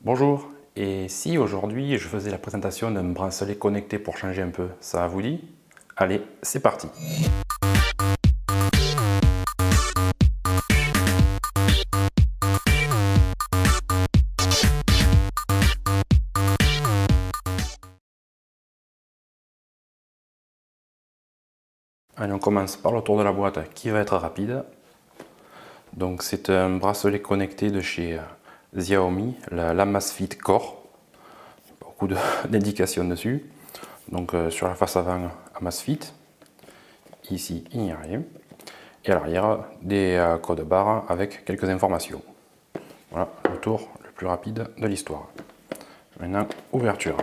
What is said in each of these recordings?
Bonjour, et si aujourd'hui je faisais la présentation d'un bracelet connecté pour changer un peu, ça vous dit? Allez, c'est parti! Allez, on commence par le tour de la boîte qui va être rapide. Donc c'est un bracelet connecté de chez Xiaomi, l'Amazfit Core. Beaucoup d'indications dessus. Donc sur la face avant, Amazfit. Ici, il n'y a rien. Et à l'arrière, des codes barres avec quelques informations. Voilà, le tour le plus rapide de l'histoire. Maintenant, ouverture.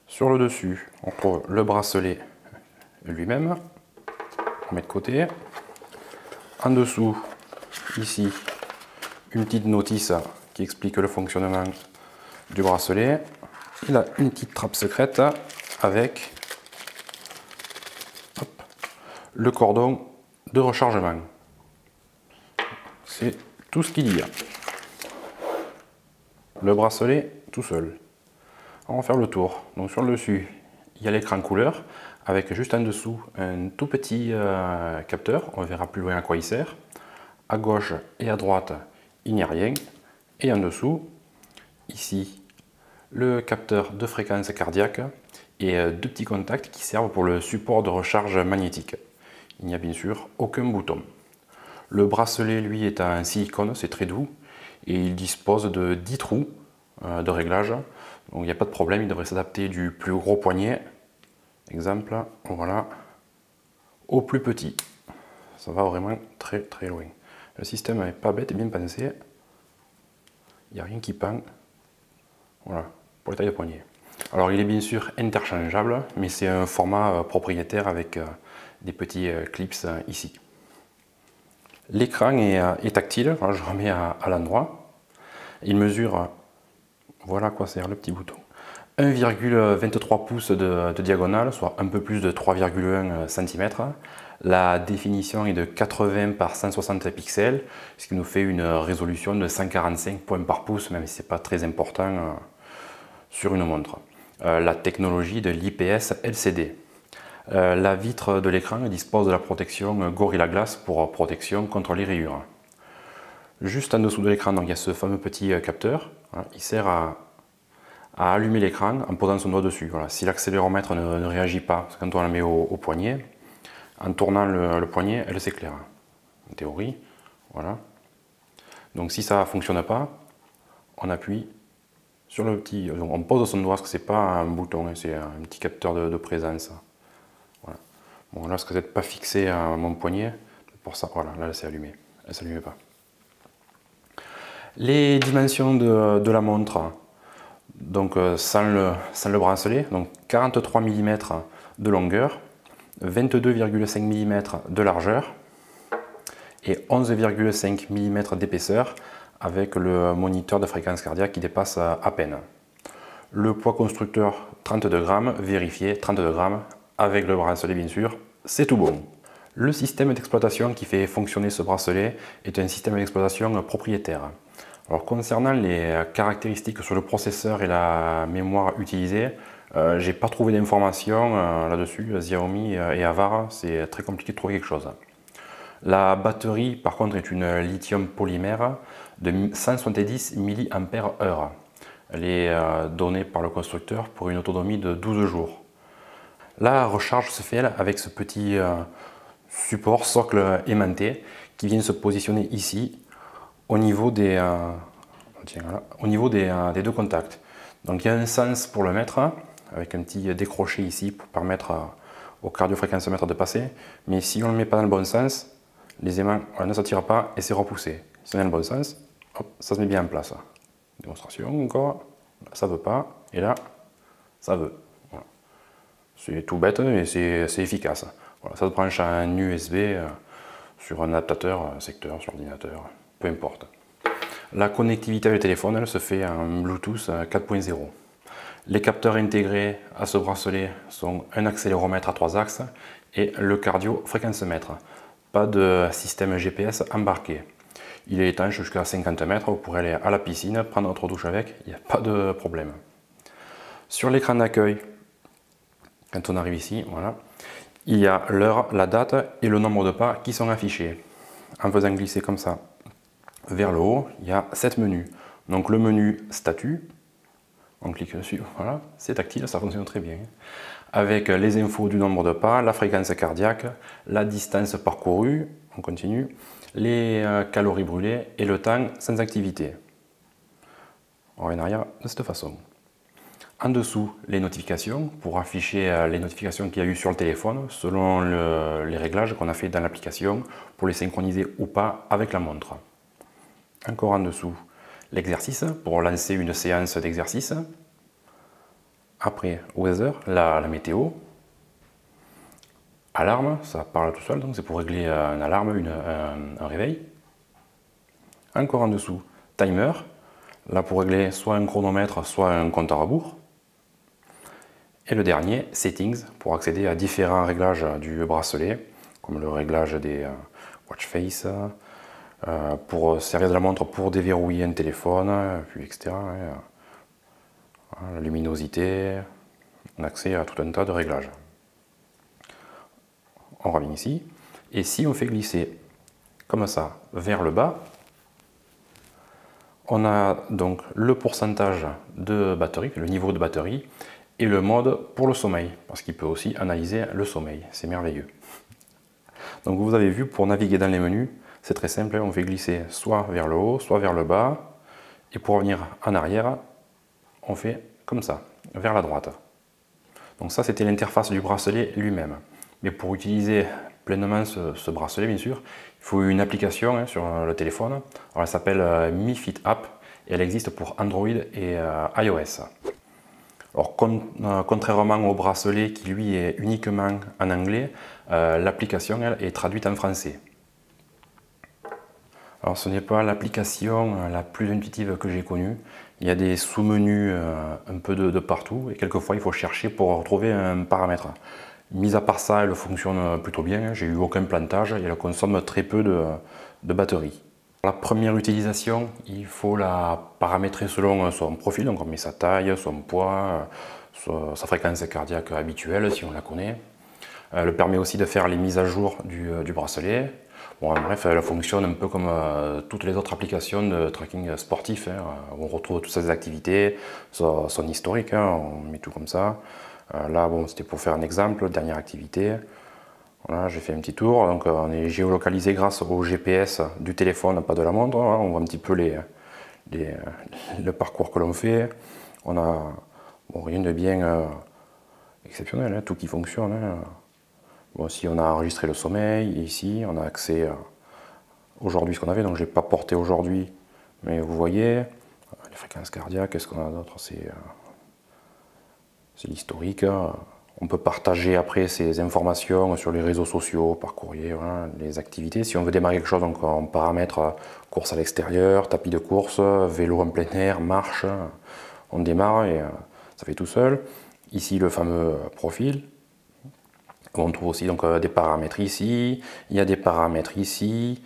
Sur le dessus, on trouve le bracelet lui-même. On met de côté. En dessous, ici, une petite notice qui explique le fonctionnement du bracelet. Il a une petite trappe secrète avec le cordon de rechargement. C'est tout ce qu'il y a. Le bracelet tout seul. On va faire le tour. Donc sur le dessus, il y a l'écran couleur avec juste en dessous un tout petit capteur. On verra plus loin à quoi il sert. À gauche et à droite, il n'y a rien. Et en dessous, ici, le capteur de fréquence cardiaque et deux petits contacts qui servent pour le support de recharge magnétique. Il n'y a bien sûr aucun bouton. Le bracelet, lui, est en silicone, c'est très doux et il dispose de 10 trous de réglage. Donc il n'y a pas de problème, il devrait s'adapter du plus gros poignet, exemple, voilà, au plus petit. Ça va vraiment très très loin. Le système n'est pas bête et bien pensé. Il n'y a rien qui pend. Voilà, pour les tailles de poignet. Alors il est bien sûr interchangeable, mais c'est un format propriétaire avec des petits clips ici. L'écran est tactile, alors je remets à l'endroit. Il mesure, voilà à quoi sert le petit bouton, 1,23 pouces de diagonale, soit un peu plus de 3,1 cm. La définition est de 80 par 160 pixels, ce qui nous fait une résolution de 145 points par pouce, même si ce n'est pas très important sur une montre. La technologie de l'IPS LCD. La vitre de l'écran dispose de la protection Gorilla Glass pour protection contre les rayures. Juste en dessous de l'écran, il y a ce fameux petit capteur. Voilà, il sert à allumer l'écran en posant son doigt dessus. Voilà, si l'accéléromètre ne réagit pas, quand on la met au poignet, en tournant le poignet, elle s'éclaire. En théorie, voilà. Donc si ça ne fonctionne pas, on appuie sur le petit... On pose son doigt, parce que ce n'est pas un bouton, hein, c'est un petit capteur de présence. Voilà. Bon, là, parce que vous n'êtes pas fixé à mon poignet, pour ça, voilà, là, elle s'est allumée. Elle ne s'allumait pas. Les dimensions de la montre, donc sans le bracelet, donc 43 mm de longueur, 22,5 mm de largeur et 11,5 mm d'épaisseur avec le moniteur de fréquence cardiaque qui dépasse à peine. Le poids constructeur 32 grammes, vérifié 32 grammes avec le bracelet bien sûr, c'est tout bon. Le système d'exploitation qui fait fonctionner ce bracelet est un système d'exploitation propriétaire. Alors concernant les caractéristiques sur le processeur et la mémoire utilisée, j'ai pas trouvé d'informations là-dessus. Xiaomi et Avar, c'est très compliqué de trouver quelque chose. La batterie par contre est une lithium polymère de 170 mAh. Elle est donnée par le constructeur pour une autonomie de 12 jours. La recharge se fait avec ce petit support socle aimanté qui vient se positionner ici au niveau des deux contacts. Donc il y a un sens pour le mettre avec un petit décroché ici pour permettre au cardiofréquencemètre de passer, mais si on ne le met pas dans le bon sens, les aimants ne s'attirent pas et c'est repoussé. Si on est dans le bon sens, hop, ça se met bien en place. Démonstration encore, là, ça ne veut pas, et là, ça veut. Voilà. C'est tout bête, mais c'est efficace. Voilà, ça se branche en USB sur un adaptateur secteur, sur l'ordinateur, peu importe. La connectivité avec le téléphone, elle se fait en Bluetooth 4.0. Les capteurs intégrés à ce bracelet sont un accéléromètre à 3 axes et le cardio-fréquencemètre. Pas de système GPS embarqué. Il est étanche jusqu'à 50 mètres, vous pourrez aller à la piscine, prendre votre douche avec, il n'y a pas de problème. Sur l'écran d'accueil, quand on arrive ici, voilà, il y a l'heure, la date et le nombre de pas qui sont affichés. En faisant glisser comme ça vers le haut, il y a 7 menus. Donc le menu statut, on clique dessus, voilà, c'est tactile, ça fonctionne très bien. Avec les infos du nombre de pas, la fréquence cardiaque, la distance parcourue, on continue, les calories brûlées et le temps sans activité. On revient en arrière de cette façon. En dessous, les notifications, pour afficher les notifications qu'il y a eu sur le téléphone, selon les réglages qu'on a fait dans l'application, pour les synchroniser ou pas avec la montre. Encore en dessous, l'exercice, pour lancer une séance d'exercice. Après, weather, la météo. Alarme, ça parle tout seul, donc c'est pour régler une alarme, un réveil. Encore en dessous, timer, là pour régler soit un chronomètre, soit un compte à rebours. Et le dernier, settings, pour accéder à différents réglages du bracelet, comme le réglage des watch face, pour servir de la montre pour déverrouiller un téléphone, puis etc. La luminosité, on a accès à tout un tas de réglages. On revient ici, et si on fait glisser comme ça vers le bas, on a donc le pourcentage de batterie, le niveau de batterie, et le mode pour le sommeil, parce qu'il peut aussi analyser le sommeil, c'est merveilleux. Donc vous avez vu, pour naviguer dans les menus, c'est très simple, on fait glisser soit vers le haut, soit vers le bas, et pour revenir en arrière, on fait comme ça, vers la droite. Donc ça, c'était l'interface du bracelet lui-même. Mais pour utiliser pleinement ce bracelet, bien sûr, il faut une application sur le téléphone. Alors, elle s'appelle Mi Fit App et elle existe pour Android et iOS. Alors, contrairement au bracelet qui lui est uniquement en anglais, l'application elle est traduite en français. Alors ce n'est pas l'application la plus intuitive que j'ai connue. Il y a des sous-menus un peu de partout et quelquefois il faut chercher pour retrouver un paramètre. Mis à part ça, elle fonctionne plutôt bien, j'ai eu aucun plantage et elle consomme très peu de batterie. La première utilisation, il faut la paramétrer selon son profil, donc on met sa taille, son poids, sa fréquence cardiaque habituelle si on la connaît. Elle permet aussi de faire les mises à jour du bracelet. Bon, bref, elle fonctionne un peu comme toutes les autres applications de tracking sportif, où on retrouve toutes ses activités, son historique, on met tout comme ça. Là, bon, c'était pour faire un exemple, dernière activité. Voilà, j'ai fait un petit tour, donc on est géolocalisé grâce au GPS du téléphone, pas de la montre. On voit un petit peu le parcours que l'on fait. On a bon, rien de bien exceptionnel, tout qui fonctionne. Bon, si on a enregistré le sommeil, ici on a accès aujourd'hui ce qu'on avait, donc je n'ai pas porté aujourd'hui, mais vous voyez, les fréquences cardiaques, qu'est-ce qu'on a d'autre? C'est l'historique. On peut partager après ces informations sur les réseaux sociaux, par courrier, voilà, les activités. Si on veut démarrer quelque chose, donc on paramètre course à l'extérieur, tapis de course, vélo en plein air, marche, on démarre et ça fait tout seul. Ici le fameux profil. On trouve aussi donc, des paramètres ici, il y a des paramètres ici,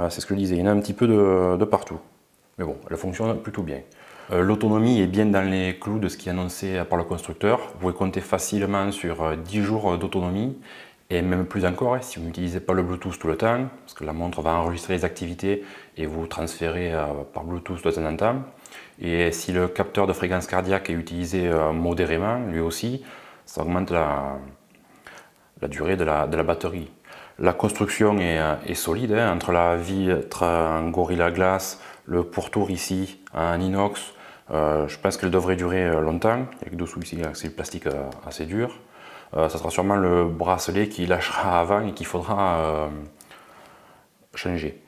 c'est ce que je disais, il y en a un petit peu de partout. Mais bon, elle fonctionne plutôt bien. L'autonomie est bien dans les clous de ce qui est annoncé par le constructeur. Vous pouvez compter facilement sur 10 jours d'autonomie, et même plus encore si vous n'utilisez pas le Bluetooth tout le temps, parce que la montre va enregistrer les activités et vous transférer par Bluetooth de temps en temps. Et si le capteur de fréquence cardiaque est utilisé modérément, lui aussi, ça augmente la durée de la batterie. La construction est solide, entre la vitre en Gorilla Glass, le pourtour ici en inox, je pense qu'elle devrait durer longtemps. Il y a que dessous ici, c'est le plastique assez dur. Ça sera sûrement le bracelet qui lâchera avant et qu'il faudra changer.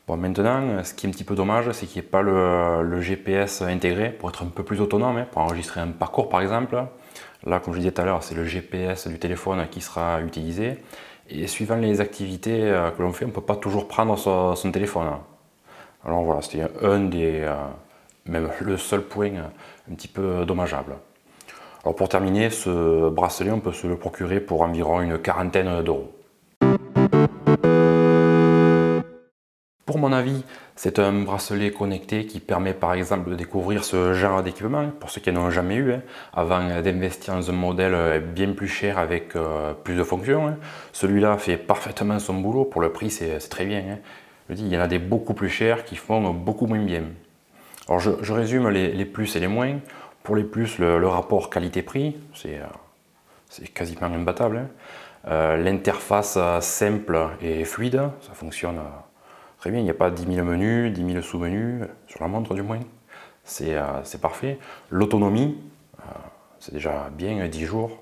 Bon, maintenant, ce qui est un petit peu dommage, c'est qu'il n'y ait pas le GPS intégré pour être un peu plus autonome, pour enregistrer un parcours par exemple. Là, comme je disais tout à l'heure, c'est le GPS du téléphone qui sera utilisé. Et suivant les activités que l'on fait, on ne peut pas toujours prendre son téléphone. Alors voilà, c'était même le seul point un petit peu dommageable. Alors pour terminer, ce bracelet, on peut se le procurer pour environ une quarantaine d'euros. Pour mon avis, c'est un bracelet connecté qui permet par exemple de découvrir ce genre d'équipement, pour ceux qui n'en ont jamais eu, avant d'investir dans un modèle bien plus cher avec plus de fonctions. Celui-là fait parfaitement son boulot, pour le prix c'est très bien. Je dis, il y en a des beaucoup plus chers qui font beaucoup moins bien. Alors je résume les plus et les moins. Pour les plus, le rapport qualité-prix, c'est quasiment imbattable. L'interface simple et fluide, ça fonctionne très bien. Il n'y a pas 10 000 menus, 10 000 sous-menus, sur la montre du moins. C'est parfait. L'autonomie, c'est déjà bien, 10 jours.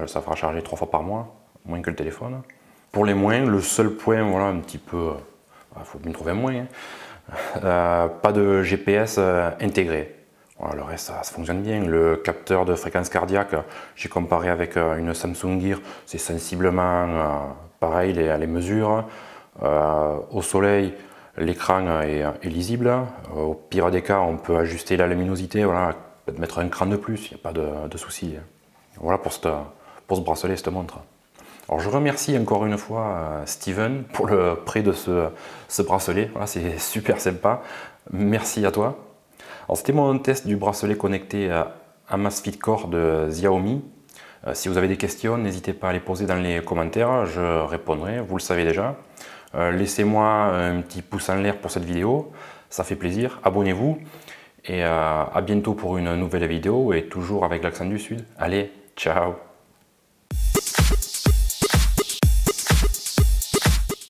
Ça fera charger 3 fois par mois, moins que le téléphone. Pour les moins, le seul point, voilà, un petit peu, il faut bien trouver un moins, pas de GPS intégré. Voilà, le reste, ça fonctionne bien. Le capteur de fréquence cardiaque, j'ai comparé avec une Samsung Gear, c'est sensiblement pareil, les mesures. Au soleil, l'écran est lisible. Au pire des cas, on peut ajuster la luminosité, voilà, peut-être mettre un cran de plus, il n'y a pas de souci. Voilà pour ce bracelet, cette montre. Alors je remercie encore une fois Steven pour le prêt de ce bracelet, voilà, c'est super sympa, merci à toi. Alors c'était mon test du bracelet connecté Amazfit Core de Xiaomi. Si vous avez des questions, n'hésitez pas à les poser dans les commentaires, je répondrai, vous le savez déjà. Laissez-moi un petit pouce en l'air pour cette vidéo, ça fait plaisir, abonnez-vous et à bientôt pour une nouvelle vidéo et toujours avec l'accent du Sud. Allez, ciao!